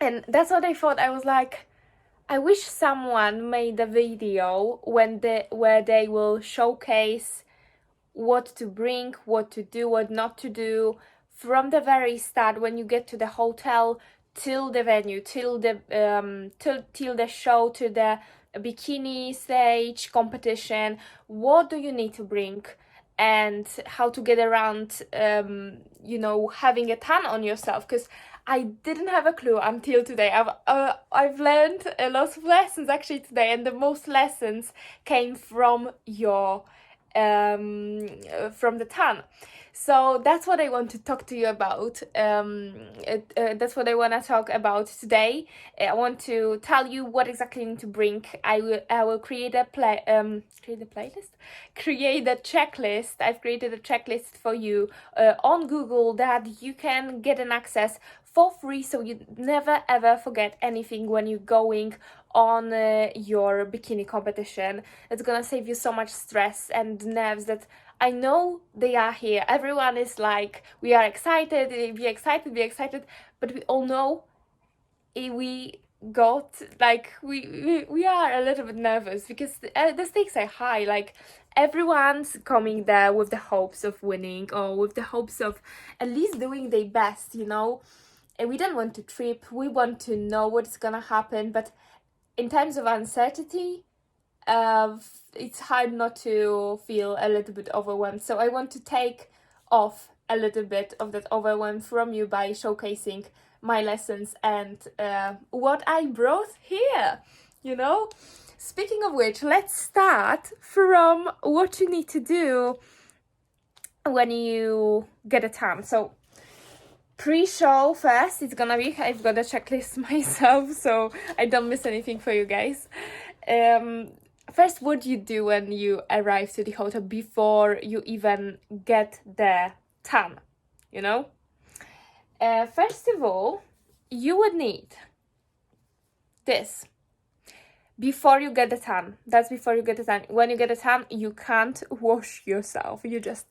And that's what I thought. I was like, I wish someone made a video where they will showcase what to bring, what to do, what not to do, from the very start when you get to the hotel till the venue, till the show, to the bikini stage competition. What do you need to bring, and how to get around, having a tan on yourself? Because I didn't have a clue until today. I've learned a lot of lessons actually today, and the most lessons came from from the tan. So that's what I want to talk to you about. That's what I want to talk about today. I want to tell you what exactly you need to bring. I will create a create a checklist. I've created a checklist for you on Google that you can get an access for free, so you never ever forget anything when you're going on your bikini competition. It's gonna save you so much stress and nerves that I know they are here. Everyone is like, we are excited, be excited, but we all know we are a little bit nervous because the stakes are high. Like, everyone's coming there with the hopes of winning, or with the hopes of at least doing their best, and we don't want to trip. We want to know what's gonna happen, but in times of uncertainty, it's hard not to feel a little bit overwhelmed. So I want to take off a little bit of that overwhelm from you by showcasing my lessons and what I brought here, Speaking of which, let's start from what you need to do when you get a tan. So pre-show first, it's gonna be, I've got a checklist myself, so I don't miss anything for you guys. First, what do you do when you arrive to the hotel before you even get the tan, First of all, you would need this before you get the tan. That's before you get the tan. When you get a tan, you can't wash yourself. You just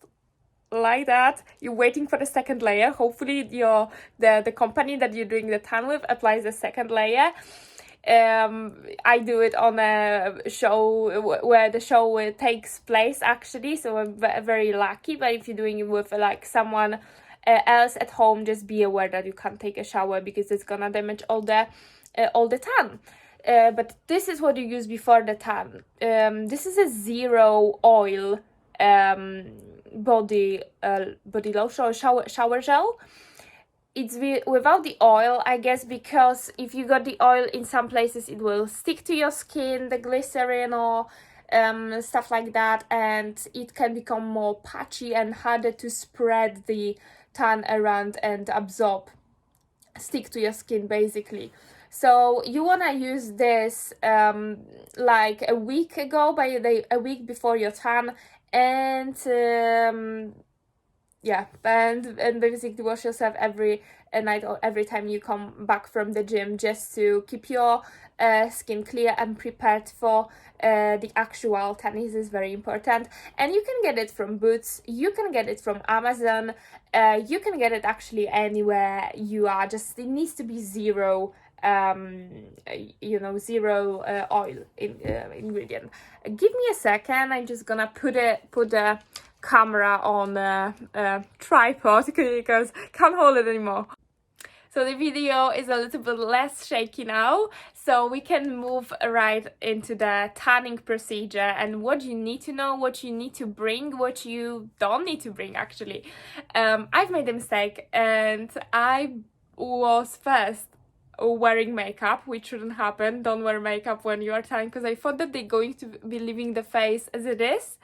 like that, you're waiting for the second layer. Hopefully the company that you're doing the tan with applies the second layer. I do it on a show where the show takes place actually, so I'm very lucky. But if you're doing it with like someone else at home, just be aware that you can't take a shower because it's gonna damage all the tan. But this is what you use before the tan. This is a zero oil body lotion or shower gel. It's without the oil, I guess, because if you got the oil in some places, it will stick to your skin, the glycerin or stuff like that, and it can become more patchy and harder to spread the tan around and stick to your skin basically. So you want to use this like a week ago, a week before your tan, and and basically wash yourself every night or every time you come back from the gym, just to keep your skin clear and prepared for the actual tan. This is very important, and you can get it from Boots, you can get it from Amazon, you can get it actually anywhere you are. Just it needs to be zero zero oil ingredient. Give me a second. I'm just gonna put the camera on a tripod because can't hold it anymore. So the video is a little bit less shaky now, so we can move right into the tanning procedure and what you need to know, what you need to bring, what you don't need to bring actually. I've made a mistake and I was first wearing makeup, which shouldn't happen. Don't wear makeup when you are tanning, because I thought that they're going to be leaving the face as it is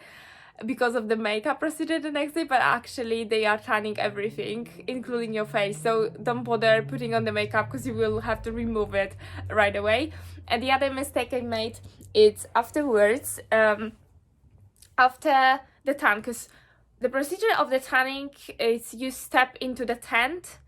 because of the makeup procedure the next day, but actually they are tanning everything, including your face. So don't bother putting on the makeup because you will have to remove it right away. And the other mistake I made is afterwards, after the tan, because the procedure of the tanning is you step into the tent,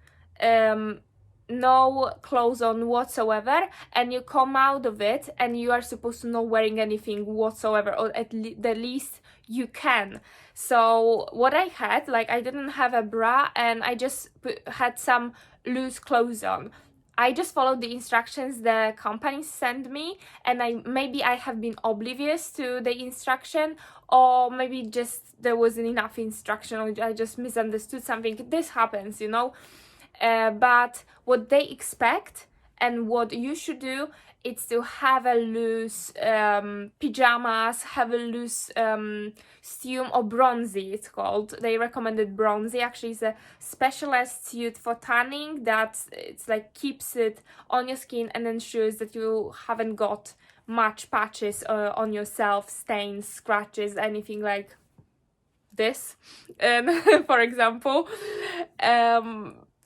no clothes on whatsoever, and you come out of it and you are supposed to not wearing anything whatsoever, or at the least you can. So what I had, I didn't have a bra and I just had some loose clothes on. I just followed the instructions the company sent me, and maybe I have been oblivious to the instruction, or maybe just there wasn't enough instruction, or I just misunderstood something. This happens, you know. But what they expect and what you should do is to have a loose pajamas, have a loose steam, or bronzy it's called. They recommended bronzy. Actually, it's a specialized suit for tanning that it's like keeps it on your skin and ensures that you haven't got much patches on yourself, stains, scratches, anything like this, for example.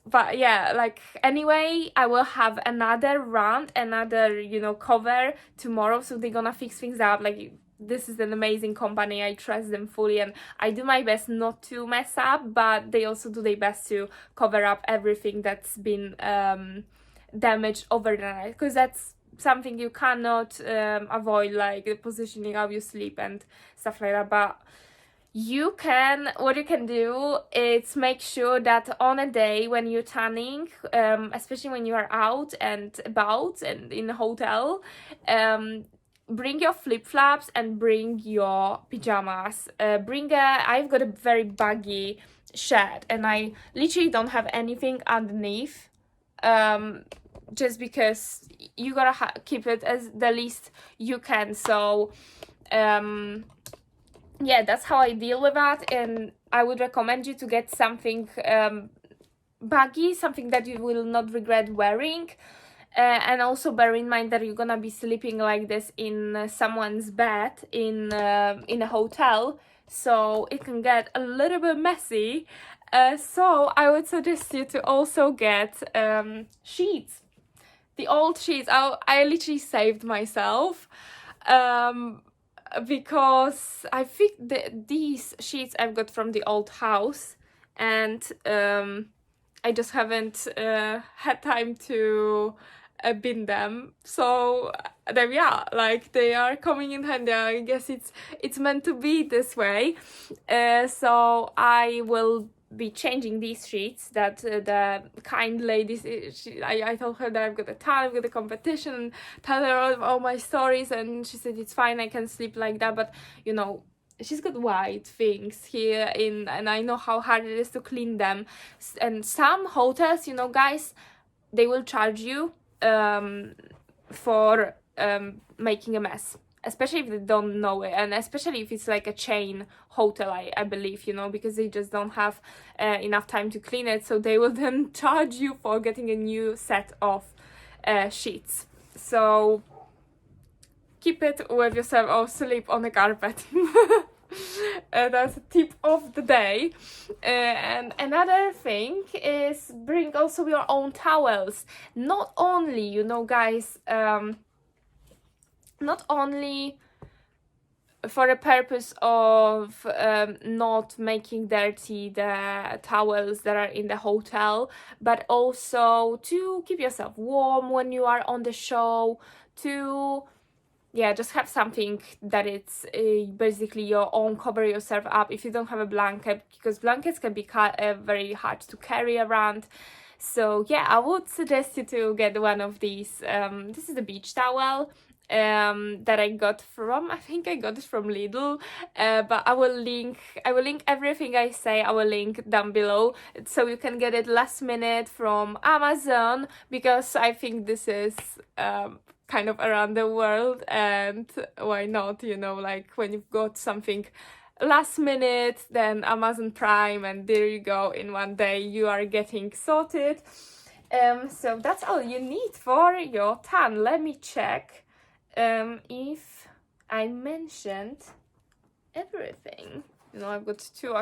But yeah, like, anyway, I will have another round, another, you know, cover tomorrow, so they're gonna fix things up. Like, this is an amazing company, I trust them fully, and I do my best not to mess up, but they also do their best to cover up everything that's been damaged over the night, because that's something you cannot avoid, like the positioning, how you sleep and stuff like that. But what you can do is make sure that on a day when you're tanning, especially when you are out and about and in a hotel, bring your flip-flops and bring your pajamas. I've got a very baggy shirt, and I literally don't have anything underneath, just because you gotta keep it as the least you can. So yeah, that's how I deal with that, and I would recommend you to get something baggy, something that you will not regret wearing. And also bear in mind that you're gonna be sleeping like this in someone's bed in a hotel, so it can get a little bit messy. So I would suggest you to also get sheets. The old sheets, I literally saved myself. Because I think these sheets I've got from the old house, and I just haven't had time to bin them. So there we are, like, they are coming in handy. I guess it's meant to be this way. So I will be changing these sheets that the kind lady, I told her that I've got a tan, I've got a competition, tell her all my stories, and she said it's fine, I can sleep like that. But you know, she's got white things here and I know how hard it is to clean them. And some hotels, you know, guys, they will charge you for making a mess, especially if they don't know it, and especially if it's like a chain hotel, I believe, you know, because they just don't have enough time to clean it, so they will then charge you for getting a new set of sheets. So keep it with yourself or sleep on the carpet. That's a tip of the day. And another thing is bring also your own towels. Not only, you know, guys, not only for the purpose of not making dirty the towels that are in the hotel, but also to keep yourself warm when you are on the show, to just have something that it's basically your own, cover yourself up if you don't have a blanket, because blankets can be very hard to carry around. So yeah, I would suggest you to get one of these. This is the beach towel that I got from, I think I got it from Lidl, but I will link everything I say, I will link down below, so you can get it last minute from Amazon, because I think this is kind of around the world, and why not, you know, like when you've got something last minute, then Amazon Prime, and there you go, in one day you are getting sorted. So that's all you need for your tan. Let me check if I mentioned everything. You know, I've got two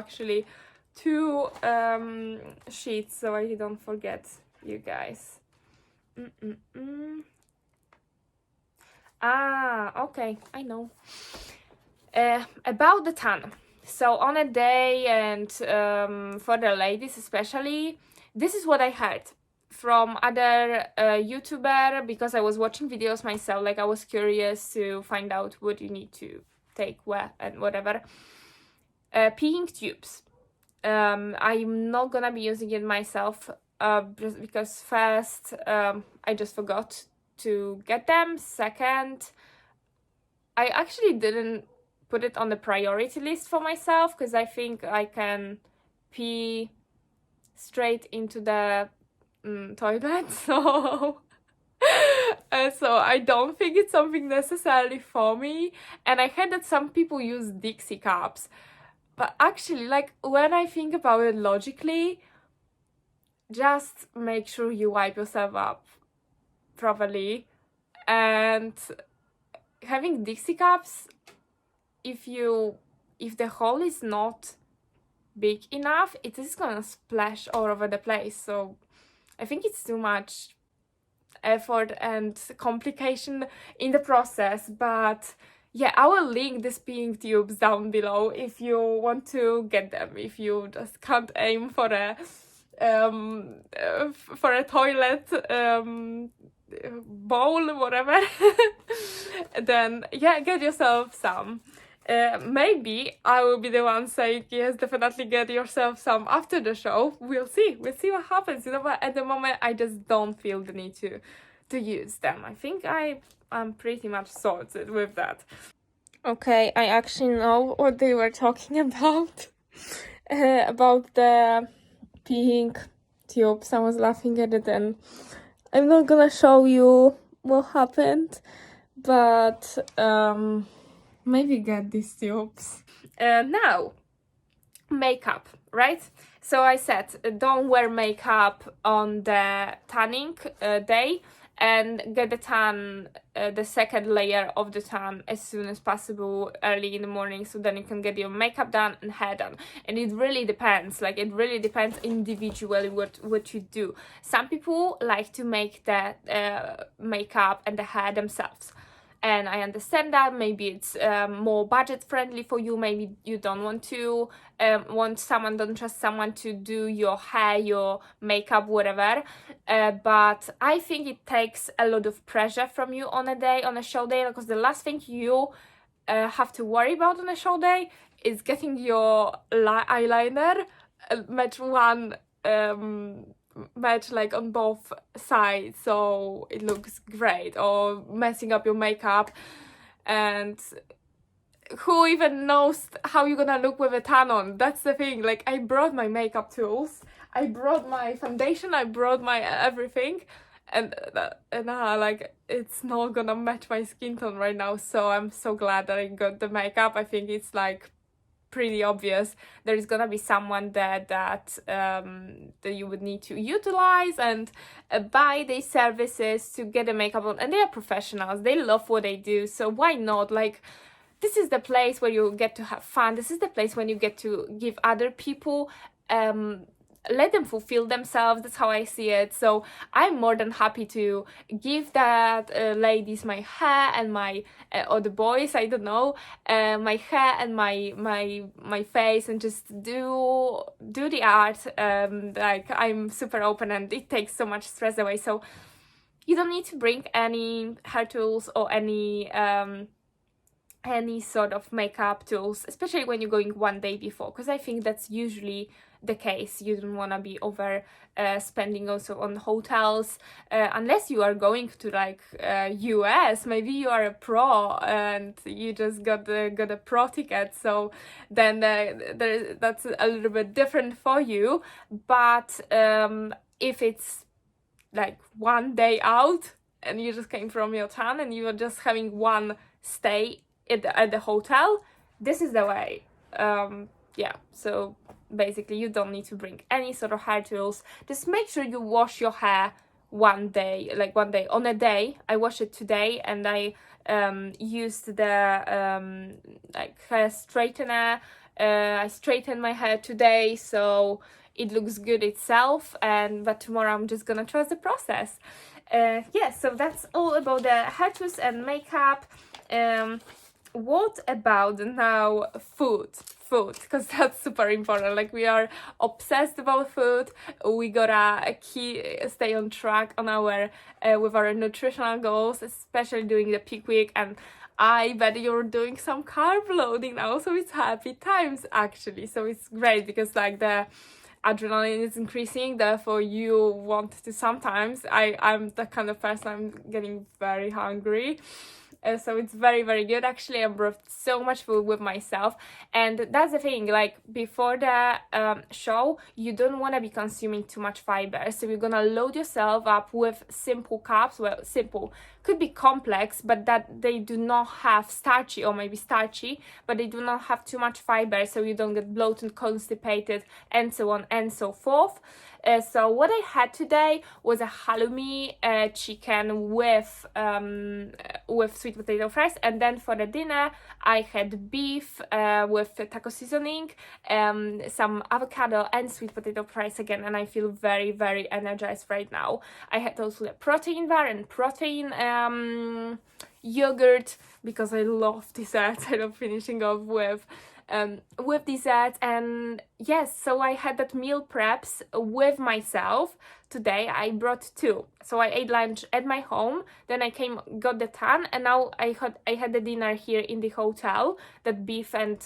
sheets, so I don't forget you guys. Okay, I know. About the tan. So on a day, and for the ladies especially, this is what I heard from other YouTuber, because I was watching videos myself, like I was curious to find out what you need to take where and whatever. Peeing tubes. I'm not gonna be using it myself. just because first, I just forgot to get them. Second, I actually didn't put it on the priority list for myself because I think I can pee straight into the toilet, so so I don't think it's something necessarily for me. And I heard that some people use Dixie cups, but actually, like, when I think about it logically, just make sure you wipe yourself up properly. And having Dixie cups, if the hole is not big enough, it is gonna splash all over the place. So I think it's too much effort and complication in the process. But yeah, I will link the peeing tubes down below if you want to get them, if you just can't aim for a toilet bowl, whatever. Then yeah, get yourself some. Maybe I will be the one saying yes, definitely get yourself some after the show. We'll see what happens, you know. But at the moment I just don't feel the need to use them. I think I'm pretty much sorted with that. Okay, I actually know what they were talking about. About the peeing tubes. I was laughing at it, and I'm not gonna show you what happened, but maybe get these tubes. Now, makeup, right? So I said don't wear makeup on the tanning day, and get the tan, the second layer of the tan as soon as possible early in the morning, so then you can get your makeup done and hair done. And it really depends, like it really depends individually what you do. Some people like to make the makeup and the hair themselves, and I understand that. Maybe it's more budget friendly for you. Maybe you don't want to don't trust someone to do your hair, your makeup, whatever. But I think it takes a lot of pressure from you on a show day, because the last thing you have to worry about on a show day is getting your eyeliner match like on both sides so it looks great, or messing up your makeup. And who even knows how you're gonna look with a tan on? That's the thing. Like, I brought my makeup tools, I brought my foundation, I brought my everything, and like, it's not gonna match my skin tone right now. So I'm so glad that I got the makeup. I think it's like pretty obvious there is gonna be someone that you would need to utilize and buy their services to get the makeup on. And they are professionals, they love what they do, so why not? Like, this is the place where you get to have fun. This is the place when you get to give other people let them fulfill themselves. That's how I see it. So I'm more than happy to give that ladies my hair and my or the boys, I don't know, my hair and my face, and just do the art. Like, I'm super open, and it takes so much stress away. So you don't need to bring any hair tools or any sort of makeup tools, especially when you're going one day before, because I think that's usually the case. You don't want to be over spending also on hotels, unless you are going to like US. Maybe you are a pro and you just got a pro ticket, so then that's a little bit different for you. But if it's like one day out and you just came from your town and you are just having one stay at the hotel, this is the way. Yeah, so basically you don't need to bring any sort of hair tools. Just make sure you wash your hair one day on a day. I washed it today, and I used the like hair straightener. I straightened my hair today, so it looks good itself. But tomorrow I'm just gonna trust the process. Yeah, so that's all about the hair tools and makeup. What about now food, because that's super important. Like, we are obsessed about food. We gotta stay on track on our with our nutritional goals, especially during the peak week. And I bet you're doing some carb loading now, so it's happy times actually. So it's great, because like the adrenaline is increasing, therefore you want to sometimes, I'm the kind of person, I'm getting very hungry. So it's very, very good. Actually, I brought so much food with myself, and that's the thing, like before the show, you don't want to be consuming too much fiber, so you're gonna load yourself up with simple carbs. Well, simple could be complex, but that they do not have starchy, or maybe starchy, but they do not have too much fiber, so you don't get bloated, constipated, and so on and so forth. So what I had today was a halloumi chicken with sweet potato fries, and then for the dinner I had beef with taco seasoning, some avocado and sweet potato fries again, and I feel very, very energized right now. I had also a protein bar and protein yogurt, because I love desserts. I love finishing off with desserts. And yes, so I had that meal preps with myself today. I brought 2, so I ate lunch at my home, then I came, got the tan, and now I had the dinner here in the hotel, that beef and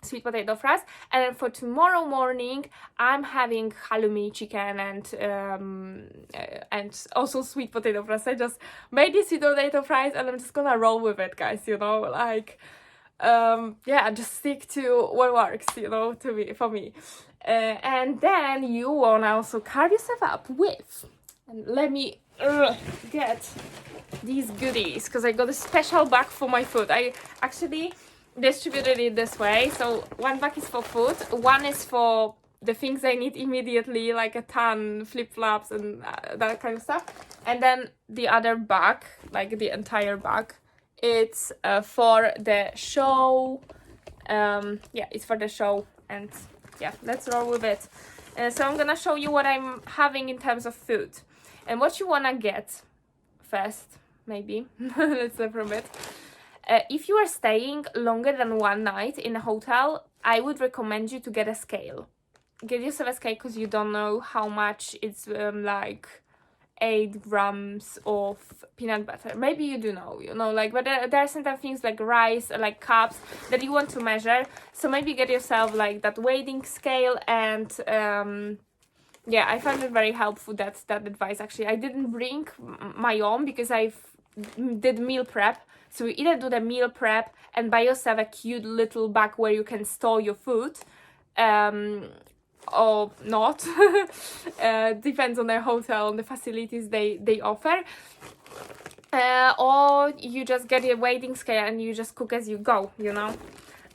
sweet potato fries. And then for tomorrow morning I'm having halloumi chicken and also sweet potato fries. I just made these sweet potato fries and I'm just gonna roll with it, guys, you know, like yeah, just stick to what works, you know, for me. And then you wanna also carve yourself up with, and let me get these goodies, because I got a special bag for my food. I actually distributed it this way, so one bag is for food, one is for the things I need immediately, like a tan, flip-flops and that kind of stuff, and then the other bag, like the entire bag, it's for the show. Yeah, it's for the show, and yeah, let's roll with it. So I'm gonna show you what I'm having in terms of food, and what you wanna get first, maybe. Let's learn from it. If you are staying longer than one night in a hotel, I would recommend you to get a scale. Get yourself a scale, because you don't know how much it's like 8 grams of peanut butter. Maybe you do know, you know, like, but there are certain things like rice, like carbs, that you want to measure. So maybe get yourself like that weighing scale, and yeah, I found it very helpful, that advice. Actually, I didn't bring my own because I did meal prep. So you either do the meal prep and buy yourself a cute little bag where you can store your food, or not. Depends on the hotel, on the facilities they offer. Or you just get a weighing scale and you just cook as you go, you know.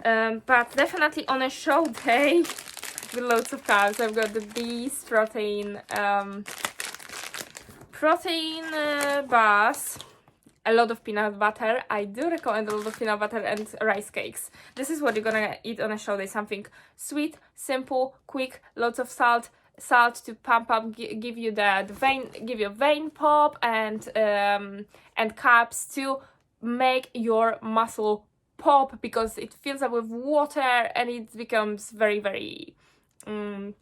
But definitely on a show day with loads of carbs, I've got the Beast protein bars, a lot of peanut butter. I do recommend a lot of peanut butter, and rice cakes. This is what you're gonna eat on a show day. Something sweet, simple, quick, lots of salt to pump up, give you the vein, give you a vein pop, and carbs to make your muscle pop, because it fills up with water and it becomes very, very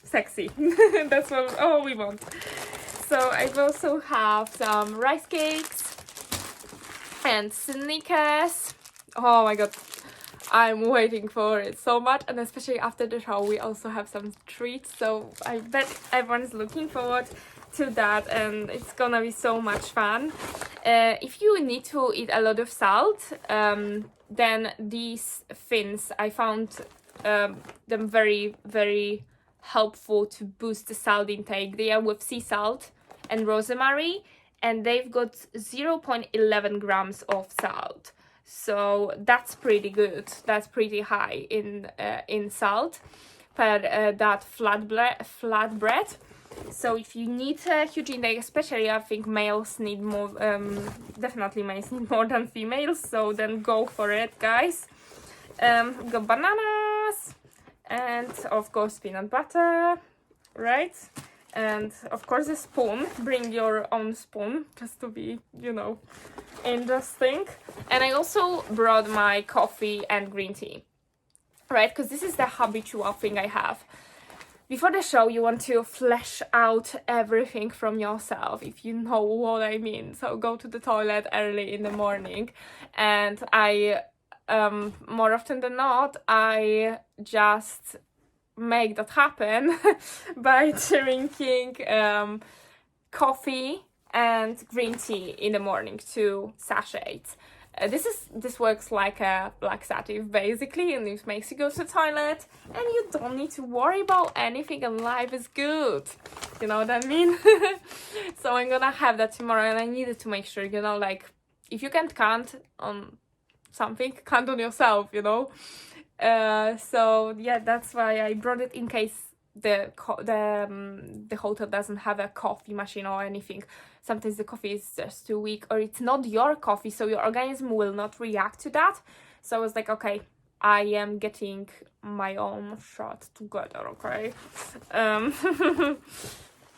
sexy. That's what we want. So I also have some rice cakes and Snickers. Oh my god, I'm waiting for it so much, and especially after the show we also have some treats, so I bet everyone's looking forward to that, and it's gonna be so much fun. If you need to eat a lot of salt, then these fins, I found them very, very helpful to boost the salt intake. They are with sea salt and rosemary, and they've got 0.11 grams of salt. So that's pretty good. That's pretty high in salt per that flatbread. So if you need a huge intake, especially I think males need more, definitely males need more than females, so then go for it, guys. We've got bananas, and of course peanut butter, right? And of course a spoon. Bring your own spoon, just to be, you know, interesting. And I also brought my coffee and green tea, right? Because this is the habitual thing I have. Before the show, you want to flesh out everything from yourself, if you know what I mean. So go to the toilet early in the morning, and I, more often than not, I just make that happen by drinking coffee and green tea in the morning, 2 sachets. This works like a laxative basically, and it makes you go to the toilet and you don't need to worry about anything, and life is good, you know what I mean? So I'm gonna have that tomorrow, and I needed to make sure, you know, like, if you can't count on something, count on yourself, you know. So yeah, that's why I brought it, in case the hotel doesn't have a coffee machine or anything. Sometimes the coffee is just too weak, or it's not your coffee, so your organism will not react to that. So I was like, okay, I am getting my own shot together, okay?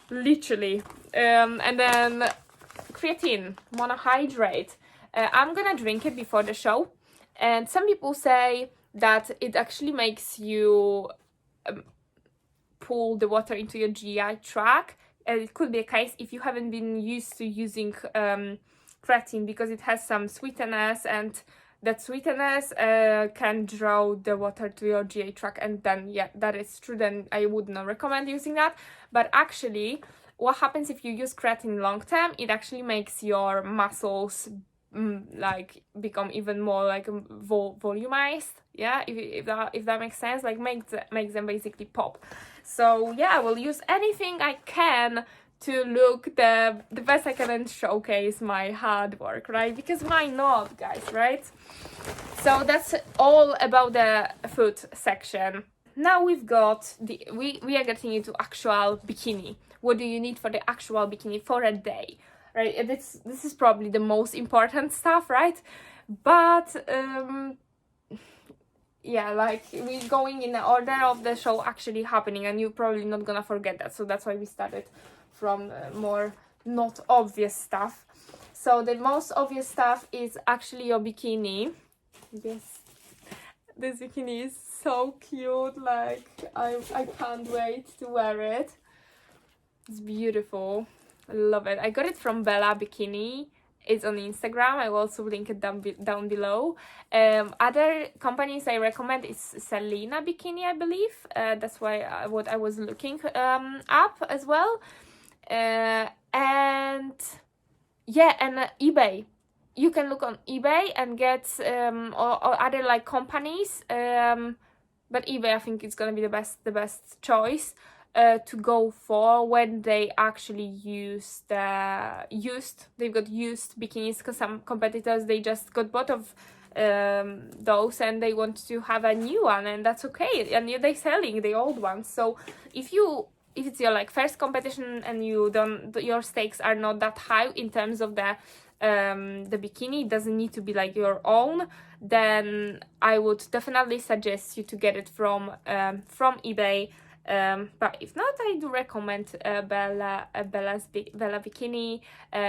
Literally. And then creatine, monohydrate. I'm gonna drink it before the show, and some people say that it actually makes you pull the water into your GI tract. It could be a case if you haven't been used to using creatine, because it has some sweetness, and that sweetness can draw the water to your GI tract, and then yeah, that is true, then I would not recommend using that. But actually, what happens if you use creatine long term, it actually makes your muscles like become even more like volumized, yeah, if that makes sense, like makes them basically pop. So yeah, I will use anything I can to look the best I can and showcase my hard work, right? Because why not, guys, right? So that's all about the food section. Now we've got we are getting into actual bikini. What do you need for the actual bikini for a day, right? And this is probably the most important stuff, right? But yeah, like, we're going in the order of the show actually happening, and you're probably not gonna forget that. So that's why we started from more not obvious stuff. So the most obvious stuff is actually your bikini. Yes, this bikini is so cute. Like, I can't wait to wear it. It's beautiful. I love it. I got it from Bella Bikini. It's on Instagram. I will also link it down below. Other companies I recommend is Selena Bikini, I believe. That's why what I was looking up as well. And yeah, and eBay. You can look on eBay and get or other like companies. But eBay, I think it's gonna be the best choice to go for when they actually use they've got used bikinis, because some competitors, they just got both of those and they want to have a new one, and that's okay, and they're selling the old ones. So if it's your like first competition and your stakes are not that high in terms of the bikini, it doesn't need to be like your own, then I would definitely suggest you to get it from eBay. But if not, I do recommend Bella Bikini.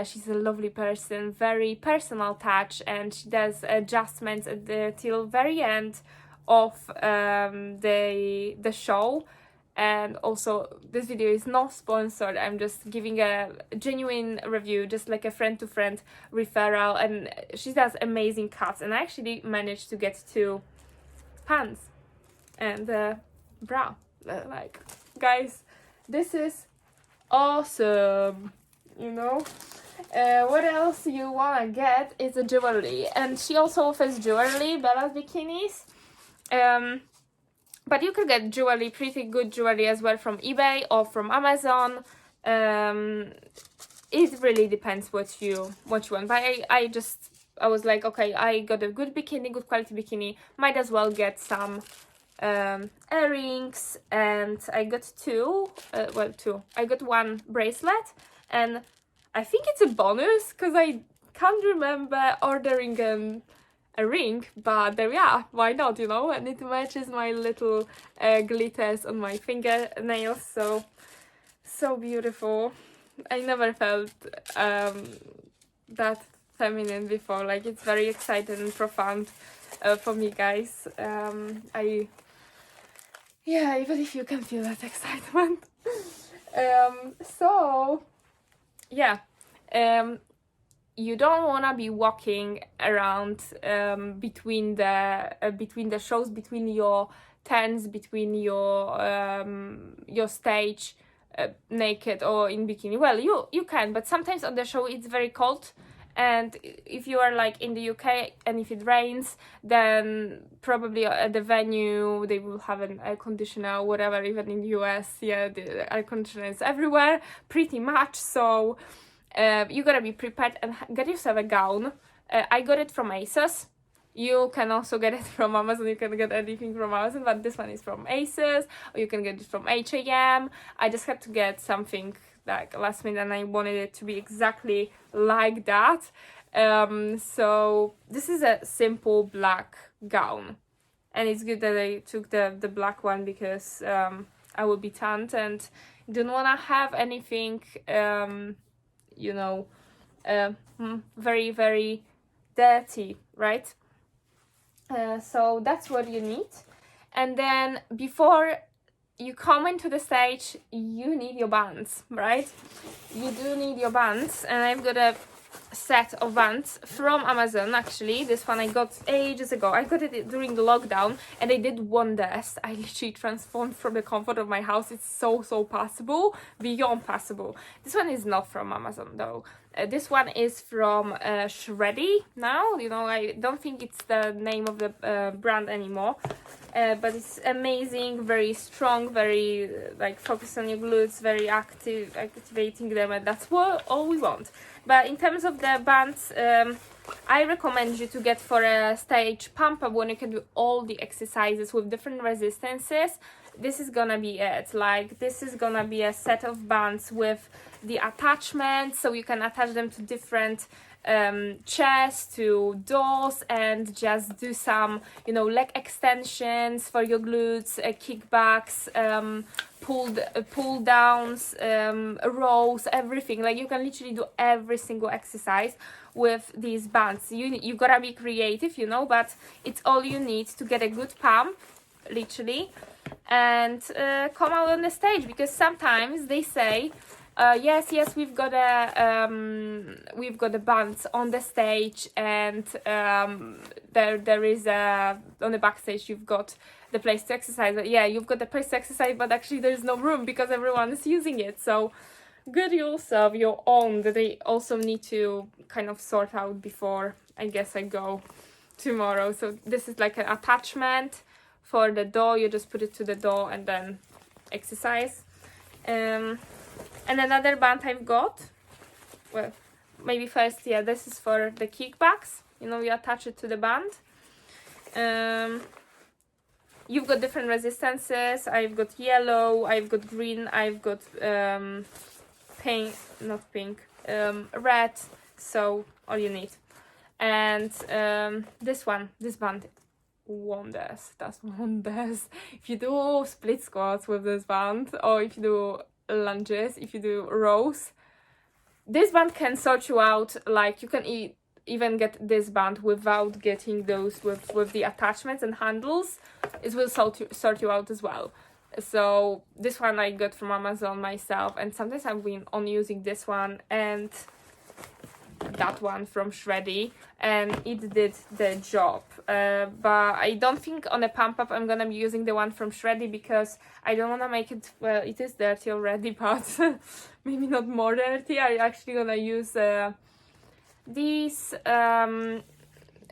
She's a lovely person, very personal touch, and she does adjustments at till very end of the show. And also, this video is not sponsored. I'm just giving a genuine review, just like a friend-to-friend referral, and she does amazing cuts. And I actually managed to get 2 pants and bra. Like, guys, this is awesome, you know. What else you wanna get is a jewelry, and she also offers jewelry, Bella's Bikinis. But you could get jewelry, pretty good jewelry as well, from eBay or from Amazon. It really depends what you want. But I was like, okay, I got a good bikini, good quality bikini, might as well get some earrings, and I got 2. I got 1 bracelet, and I think it's a bonus because I can't remember ordering a ring, but there we are, why not, you know, and it matches my little glitters on my fingernails, so beautiful. I never felt that feminine before. Like, it's very exciting and profound for me, guys. Even if you can feel that excitement. So yeah, you don't want to be walking around between the shows, between your turns between your stage naked or in bikini. Well, you can, but sometimes on the show it's very cold, and if you are like in the UK and if it rains, then probably at the venue they will have an air conditioner or whatever. Even in the US, yeah, the air conditioner is everywhere pretty much, so you gotta be prepared and get yourself a gown. I got it from ASOS. You can also get it from Amazon. You can get anything from Amazon, but this one is from ASOS, or you can get it from H&M. I just had to get something like last minute, and I wanted it to be exactly like that. So this is a simple black gown, and it's good that I took the black one because I will be tanned and don't want to have anything you know, very, very dirty, right? So that's what you need. And then before you come into the stage, you need your bands, right? You do need your bands, and I've got a set of bands from Amazon. Actually, this one I got ages ago. I got it during the lockdown, and they did wonders. I literally transformed from the comfort of my house. It's so passable, beyond passable. This one is not from Amazon though. This one is from Shreddy now. You know, I don't think it's the name of the brand anymore, but it's amazing, very strong, very like focused on your glutes, very active, activating them, and that's what all we want. But in terms of the bands, I recommend you to get for a stage pump up when you can do all the exercises with different resistances. This is gonna be it. Like, this is gonna be a set of bands with the attachments, so you can attach them to different chairs, to doors, and just do some, you know, leg extensions for your glutes, kickbacks, pull downs, rows, everything. Like, you can literally do every single exercise with these bands. You gotta be creative, you know, but it's all you need to get a good pump, literally, and come out on the stage. Because sometimes they say, yes, we've got the bands on the stage, and there is on the backstage you've got the place to exercise. But yeah, you've got the place to exercise, but actually there's no room because everyone is using it. So get yourself your own that they also need to kind of sort out before I guess I go tomorrow. So this is like an attachment for the door. You just put it to the door and then exercise. And another band I've got, well, maybe first, yeah, this is for the kickbacks. You know, you attach it to the band. You've got different resistances. I've got yellow, I've got green, I've got red. So all you need. And this band, wonders. That's wonders. If you do split squats with this band, or if you do lunges, if you do rows, this band can sort you out. Like, you can even get this band without getting those with the attachments and handles. It will sort you out as well. So this one I got from Amazon myself, and sometimes I've been on using this one and that one from Shreddy, and it did the job. But I don't think on a pump up I'm gonna be using the one from Shreddy, because I don't want to make it, well, it is dirty already, but maybe not more dirty. I actually gonna use these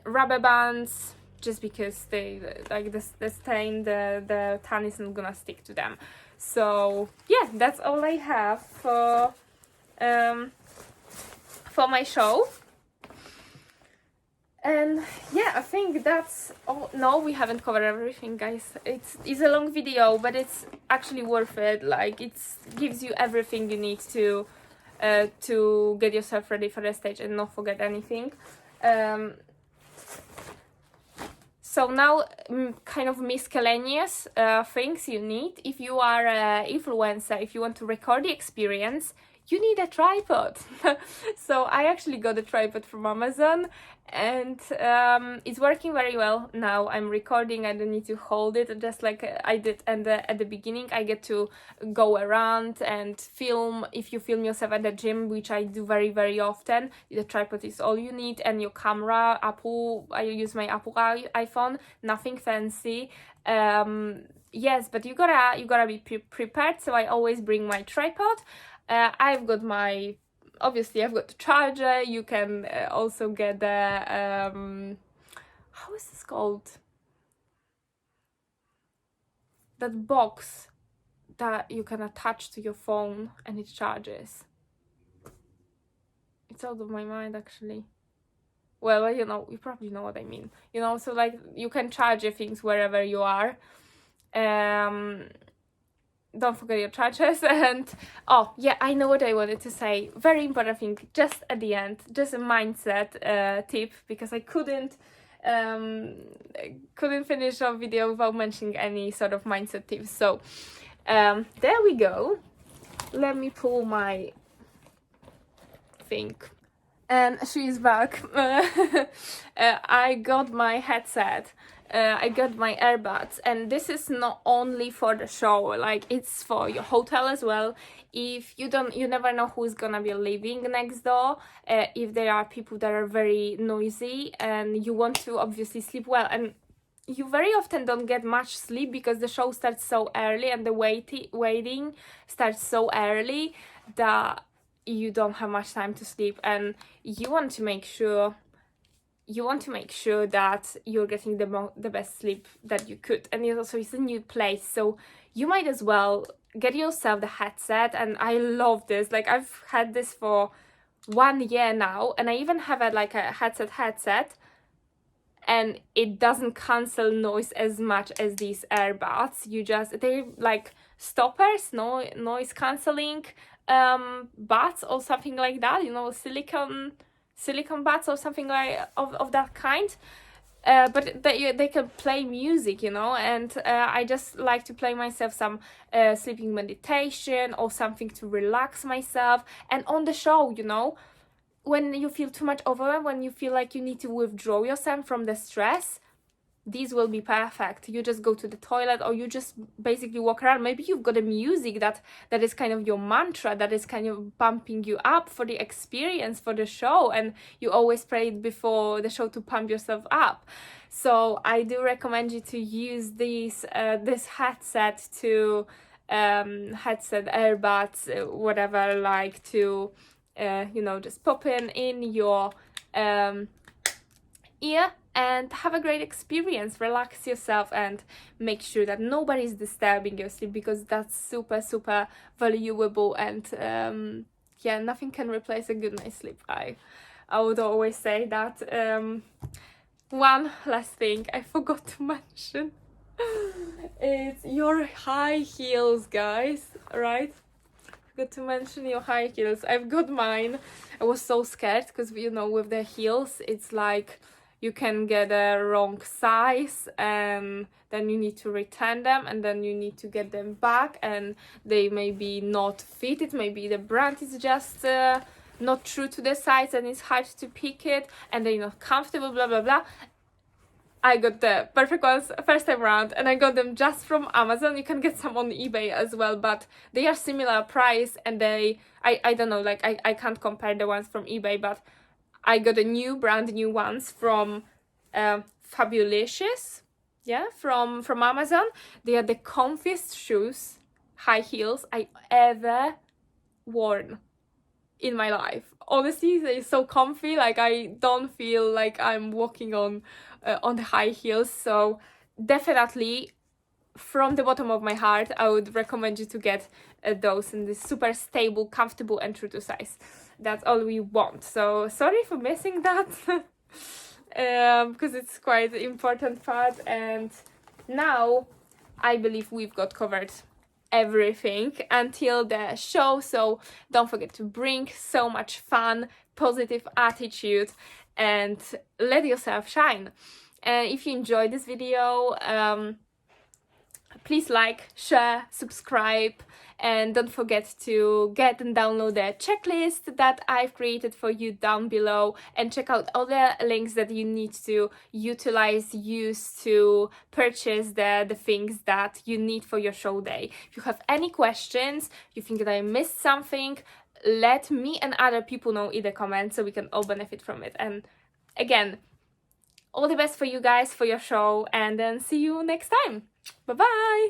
rubber bands, just because they like the stain, the tan isn't gonna stick to them. So yeah, that's all I have for my show. And yeah, I think that's all. No, we haven't covered everything, guys. It's a long video, but it's actually worth it. Like, it gives you everything you need to get yourself ready for the stage and not forget anything. So now, kind of miscellaneous things you need. If you are an influencer, if you want to record the experience, you need a tripod. So I actually got a tripod from Amazon, and it's working very well now. I'm recording, I don't need to hold it, just like I did at the beginning. I get to go around and film. If you film yourself at the gym, which I do very, very often, the tripod is all you need, and your camera, I use my Apple iPhone, nothing fancy. Yes, but you gotta be prepared, so I always bring my tripod. I've got obviously I've got the charger. You can also get the how is this called, that box that you can attach to your phone and it charges. It's out of my mind, actually. Well, you know, you probably know what I mean, you know, so like you can charge your things wherever you are. Don't forget your chargers. And oh yeah, I know what I wanted to say, very important thing just at the end, just a mindset tip, because I couldn't finish our video without mentioning any sort of mindset tips. So there we go. Let me pull my thing, and she's back. I got my headset, I got my earbuds, and this is not only for the show, like it's for your hotel as well. If you never know who's gonna be living next door, if there are people that are very noisy and you want to obviously sleep well, and you very often don't get much sleep because the show starts so early and the waiting starts so early that you don't have much time to sleep, and you want to make sure that you're getting the best sleep that you could. And it's a new place, so you might as well get yourself the headset. And I love this, like I've had this for 1 year now, and I even have a headset, and it doesn't cancel noise as much as these earbuds. They're like stoppers, noise cancelling buds or something like that, you know, silicone buds or something like of that kind. But they can play music, you know, and I just like to play myself some sleeping meditation or something to relax myself. And on the show, you know, when you feel too much overwhelmed, when you feel like you need to withdraw yourself from the stress, these will be perfect. You just go to the toilet, or you just basically walk around. Maybe you've got a music that is kind of your mantra, that is kind of pumping you up for the experience, for the show, and you always play it before the show to pump yourself up. So I do recommend you to use this headset to earbuds, whatever, like to you know, just pop in your ear and have a great experience. Relax yourself and make sure that nobody's disturbing your sleep, because that's super, super valuable. And yeah, nothing can replace a good night's sleep. I would always say that. One last thing I forgot to mention. It's your high heels, guys, right? Forgot to mention your high heels. I've got mine. I was so scared because, you know, with the heels, it's like you can get a wrong size and then you need to return them, and then you need to get them back, and they may be not fitted. Maybe the brand is just not true to the size and it's hard to pick it, and they're not comfortable, blah blah blah. I got the perfect ones first time around, and I got them just from Amazon. You can get some on eBay as well, but they are similar price, and I don't know, like I can't compare the ones from eBay, but I got brand new ones from Fabulicious, yeah, from Amazon. They are the comfiest shoes, high heels I ever worn in my life. Honestly, they're so comfy. Like I don't feel like I'm walking on the high heels. So definitely, from the bottom of my heart, I would recommend you to get those in this super stable, comfortable, and true to size. That's all we want. So sorry for missing that, because it's quite an important part. And now I believe we've got covered everything until the show. So don't forget to bring so much fun, positive attitude, and let yourself shine. And if you enjoyed this video, please like, share, subscribe, And don't forget to get and download the checklist that I've created for you down below, and check out all the links that you need to use to purchase the things that you need for your show day. If you have any questions, you think that I missed something, let me and other people know in the comments so we can all benefit from it. And again, all the best for you guys for your show, and then see you next time. Bye bye.